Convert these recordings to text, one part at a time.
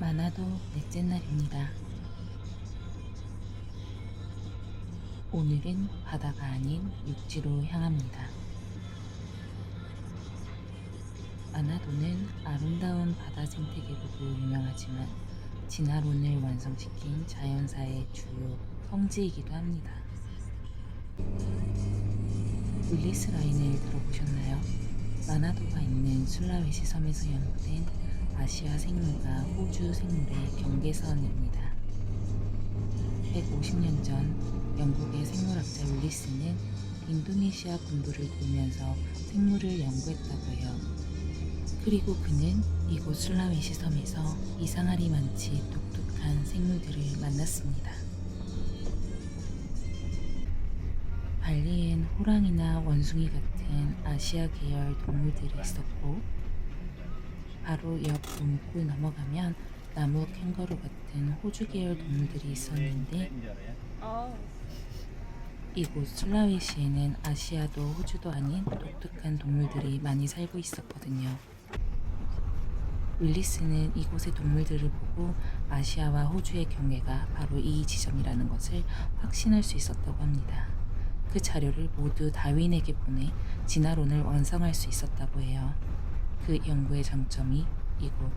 많아도 넷째 날입니다. 오늘은 바다가 아닌 육지로 향합니다. 마나도는 아름다운 바다 생태계로도 유명하지만 진화론을 완성시킨 자연사의 주요 성지이기도 합니다. 윌리스 라인을 들어보셨나요? 마나도가 있는 술라웨시 섬에서 연구된 아시아 생물과 호주 생물의 경계선입니다. 150년 전 영국의 생물학자 윌리스는 인도네시아 군부를 돌면서 생물을 연구했다고 해요. 그리고 그는 이곳 술라웨시 섬에서 이상하리 많지 독특한 생물들을 만났습니다. 발리엔 호랑이나 원숭이 같은 아시아 계열 동물들이 있었고, 바로 옆 문목을 넘어가면 나무 캥거루 같은 호주 계열 동물들이 있었는데, 이곳 술라웨시에는 아시아도 호주도 아닌 독특한 동물들이 많이 살고 있었거든요. 윌리스는 이곳의 동물들을 보고 아시아와 호주의 경계가 바로 이 지점이라는 것을 확신할 수 있었다고 합니다. 그 자료를 모두 다윈에게 보내 진화론을 완성할 수 있었다고 해요. 그 연구의 정점이 이곳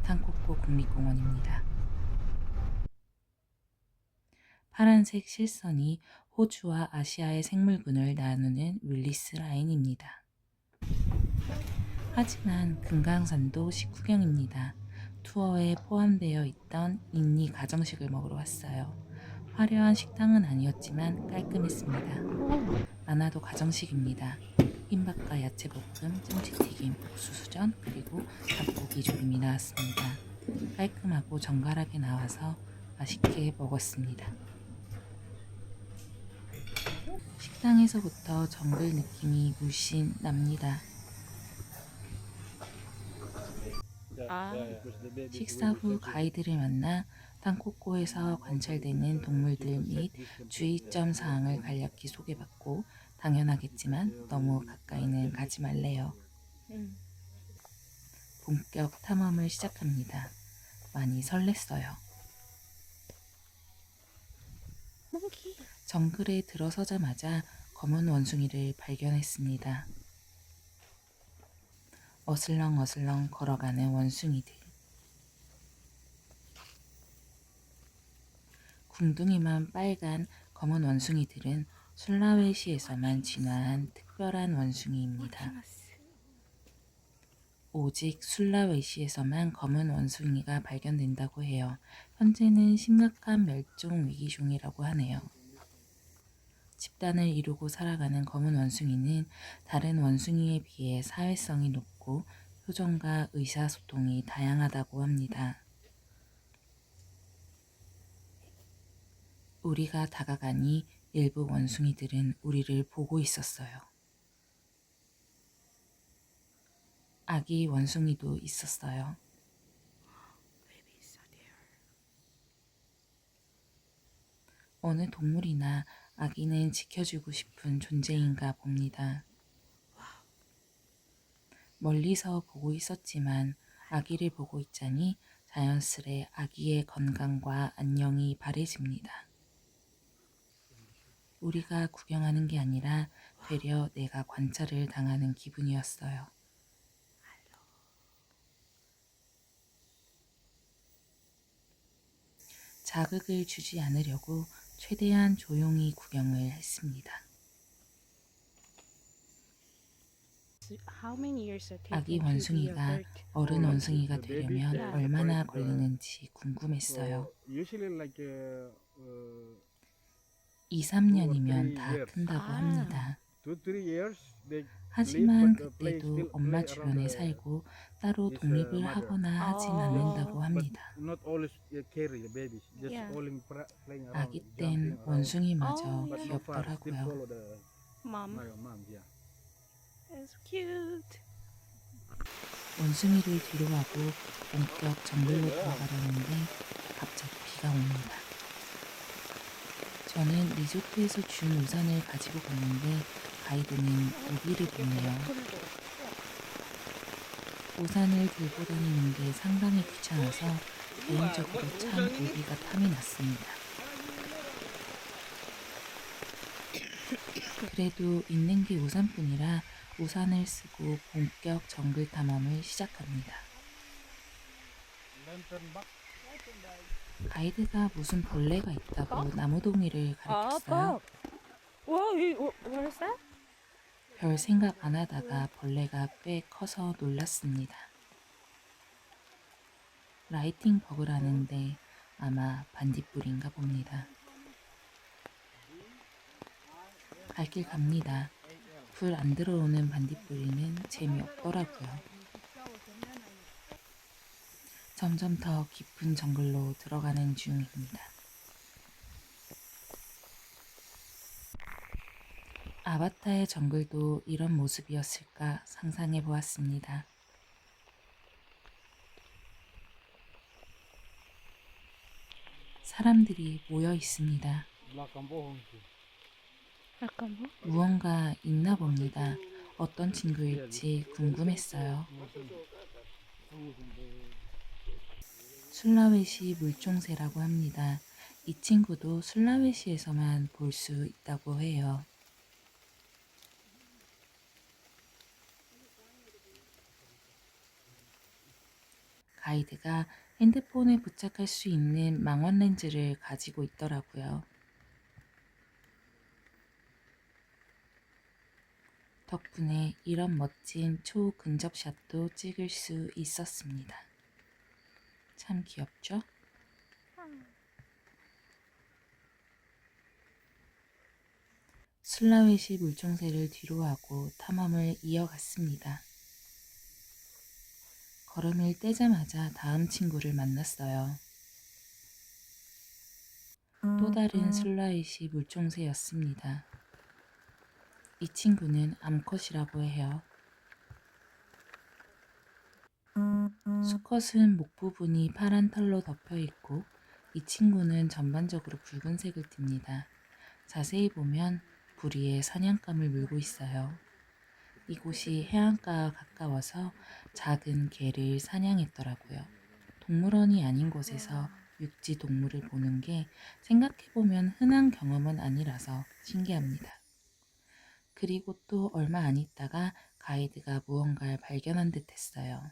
탕코코 국립공원입니다. 파란색 실선이 호주와 아시아의 생물군을 나누는 윌리스 라인입니다. 하지만 금강산도 식후경입니다. 투어에 포함되어 있던 인니 가정식을 먹으러 왔어요. 화려한 식당은 아니었지만 깔끔했습니다. 마나도 가정식입니다. 흰밥과 야채볶음, 찜치튀김, 옥수수전, 그리고 닭고기 조림이 나왔습니다. 깔끔하고 정갈하게 나와서 맛있게 먹었습니다. 식당에서부터 정글 느낌이 물씬 납니다. 식사 후 가이드를 만나 탕코코에서 관찰되는 동물들 및 주의점 사항을 간략히 소개받고, 당연하겠지만 너무 가까이는 가지 말래요. 본격 탐험을 시작합니다. 많이 설렜어요. 정글에 들어서자마자 검은 원숭이를 발견했습니다. 어슬렁어슬렁 걸어가는 원숭이들. 궁둥이만 빨간 검은 원숭이들은 술라웨시에서만 진화한 특별한 원숭이입니다. 오직 술라웨시에서만 검은 원숭이가 발견된다고 해요. 현재는 심각한 멸종 위기종이라고 하네요. 집단을 이루고 살아가는 검은 원숭이는 다른 원숭이에 비해 사회성이 높고 표정과 의사소통이 다양하다고 합니다. 우리가 다가가니 일부 원숭이들은 우리를 보고 있었어요. 아기 원숭이도 있었어요. 어느 동물이나 아기는 지켜주고 싶은 존재인가 봅니다. 멀리서 보고 있었지만 아기를 보고 있자니 자연스레 아기의 건강과 안녕이 바래집니다. 우리가 구경하는 게 아니라 되려 내가 관찰을 당하는 기분이었어요. 자극을 주지 않으려고 최대한 조용히 구경을 했습니다. 아기 원숭이가 어른 원숭이가 되려면 얼마나 걸리는지 궁금했어요. 2, 3년이면 다 큰다고 합니다. 하지만 그때도 엄마 주변에 살고 따로 독립을 하거나 하진 않는다고 합니다. 아기 땐 원숭이마저 귀엽더라고요. 원숭이를 뒤로하고 본격 정글로 들어가려는데 갑자기 비가 옵니다. 저는 리조트에서 준 우산을 가지고 갔는데 가이드는 우비를 보내요. 우산을 들고 다니는 게 상당히 귀찮아서 개인적으로 참 오기가 탐이 났습니다. 그래도 있는 게 우산뿐이라 우산을 쓰고 본격 정글 탐험을 시작합니다. 가이드가 무슨 벌레가 있다고 나무동이를 가리켰어요. What is that? 별 생각 안 하다가 벌레가 꽤 커서 놀랐습니다. 라이팅 버그라는데 아마 반딧불인가 봅니다. 갈 길 갑니다. 불 안 들어오는 반딧불이는 재미없더라고요. 점점 더 깊은 정글로 들어가는 중입니다. 아바타의 정글도 이런 모습이었을까 상상해 보았습니다. 사람들이 모여 있습니다. 약간 뭐? 무언가 있나 봅니다. 어떤 친구일지 궁금했어요. 술라웨시 물총새라고 합니다. 이 친구도 술라웨시에서만 볼 수 있다고 해요. 가이드가 핸드폰에 부착할 수 있는 망원 렌즈를 가지고 있더라고요. 덕분에 이런 멋진 초근접샷도 찍을 수 있었습니다. 참 귀엽죠? 술라웨시 물총새를 뒤로하고 탐험을 이어갔습니다. 걸음을 떼자마자 다음 친구를 만났어요. 또 다른 술라웨시 물총새였습니다. 이 친구는 암컷이라고 해요. 수컷은 목 부분이 파란 털로 덮여 있고 이 친구는 전반적으로 붉은색을 띱니다. 자세히 보면 부리에 사냥감을 물고 있어요. 이곳이 해안가와 가까워서 작은 개를 사냥했더라고요. 동물원이 아닌 곳에서 육지 동물을 보는 게 생각해보면 흔한 경험은 아니라서 신기합니다. 그리고 또 얼마 안 있다가 가이드가 무언가를 발견한 듯 했어요.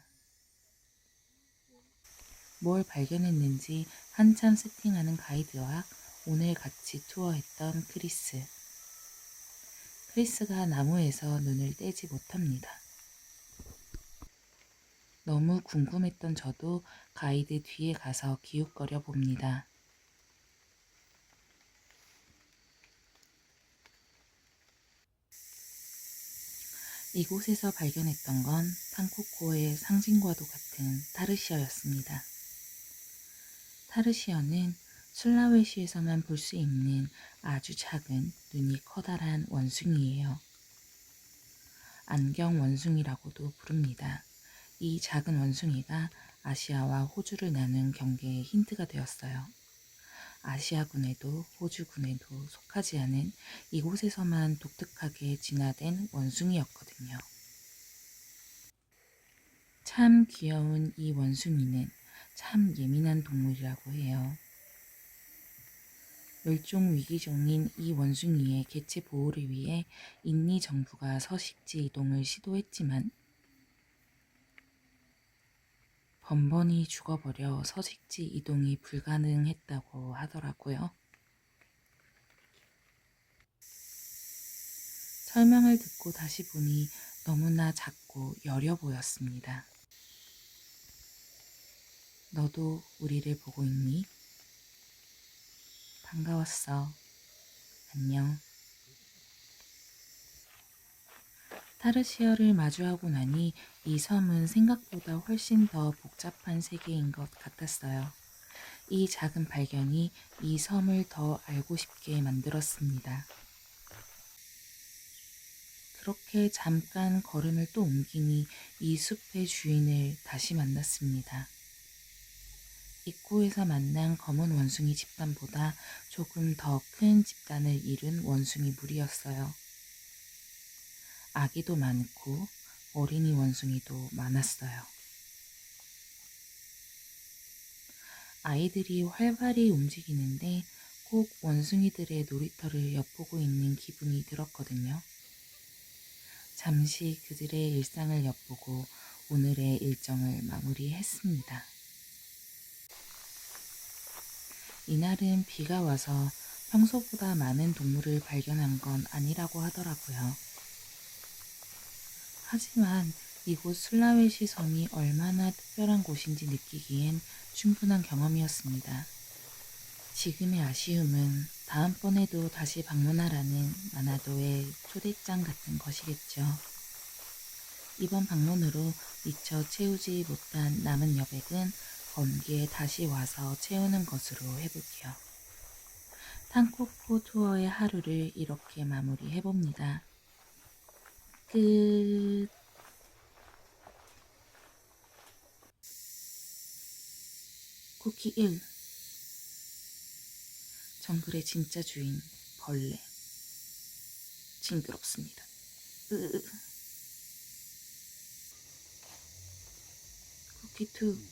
뭘 발견했는지 한참 세팅하는 가이드와 오늘 같이 투어했던 크리스. 크리스가 나무에서 눈을 떼지 못합니다. 너무 궁금했던 저도 가이드 뒤에 가서 기웃거려 봅니다. 이곳에서 발견했던 건 탕코코의 상징과도 같은 타르시어였습니다. 타르시어는 술라웨시에서만 볼 수 있는 아주 작은 눈이 커다란 원숭이예요. 안경 원숭이라고도 부릅니다. 이 작은 원숭이가 아시아와 호주를 나눈 경계의 힌트가 되었어요. 아시아군에도 호주군에도 속하지 않은 이곳에서만 독특하게 진화된 원숭이였거든요. 참 귀여운 이 원숭이는 참 예민한 동물이라고 해요. 멸종 위기종인 이 원숭이의 개체 보호를 위해 인리 정부가 서식지 이동을 시도했지만 번번이 죽어버려 서식지 이동이 불가능했다고 하더라고요. 설명을 듣고 다시 보니 너무나 작고 여려 보였습니다. 너도 우리를 보고 있니? 반가웠어. 안녕. 타르시어를 마주하고 나니 이 섬은 생각보다 훨씬 더 복잡한 세계인 것 같았어요. 이 작은 발견이 이 섬을 더 알고 싶게 만들었습니다. 그렇게 잠깐 걸음을 또 옮기니 이 숲의 주인을 다시 만났습니다. 입구에서 만난 검은 원숭이 집단보다 조금 더 큰 집단을 이룬 원숭이 무리였어요. 아기도 많고 어린이 원숭이도 많았어요. 아이들이 활발히 움직이는데 꼭 원숭이들의 놀이터를 엿보고 있는 기분이 들었거든요. 잠시 그들의 일상을 엿보고 오늘의 일정을 마무리했습니다. 이날은 비가 와서 평소보다 많은 동물을 발견한 건 아니라고 하더라고요. 하지만 이곳 술라웨시 섬이 얼마나 특별한 곳인지 느끼기엔 충분한 경험이었습니다. 지금의 아쉬움은 다음번에도 다시 방문하라는 마나도의 초대장 같은 것이겠죠. 이번 방문으로 미처 채우지 못한 남은 여백은 건기에 다시 와서 채우는 것으로 해볼게요. 탕코포 투어의 하루를 이렇게 마무리해봅니다. 끝. 쿠키 1. 정글의 진짜 주인 벌레. 징그럽습니다. 쿠키 2.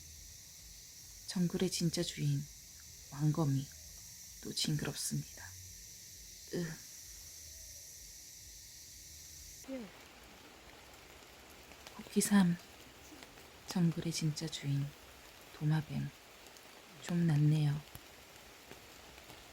정글의 진짜 주인 왕거미. 또 징그럽습니다. 쿠키 3. 정글의 진짜 주인 도마뱀. 좀 낫네요.